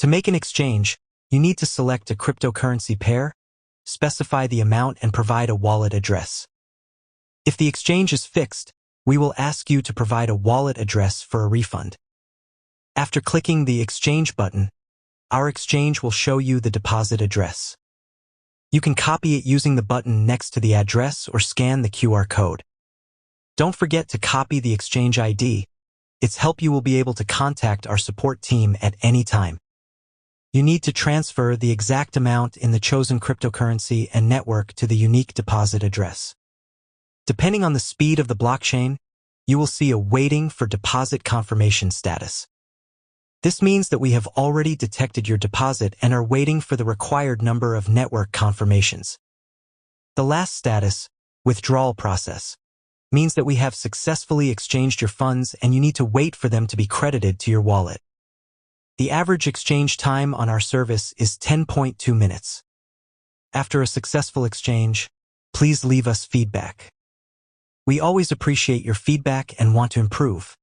To make an exchange, you need to select a cryptocurrency pair, specify the amount, and provide a wallet address. If the exchange is fixed, we will ask you to provide a wallet address for a refund. After clicking the Exchange button, our exchange will show you the deposit address. You can copy it using the button next to the address or scan the QR code. Don't forget to copy the exchange ID. Its help you will be able to contact our support team at any time. You need to transfer the exact amount in the chosen cryptocurrency and network to the unique deposit address. Depending on the speed of the blockchain, you will see a waiting for deposit confirmation status. This means that we have already detected your deposit and are waiting for the required number of network confirmations. The last status, withdrawal process, means that we have successfully exchanged your funds and you need to wait for them to be credited to your wallet. The average exchange time on our service is 10.2 minutes. After a successful exchange, please leave us feedback. We always appreciate your feedback and want to improve.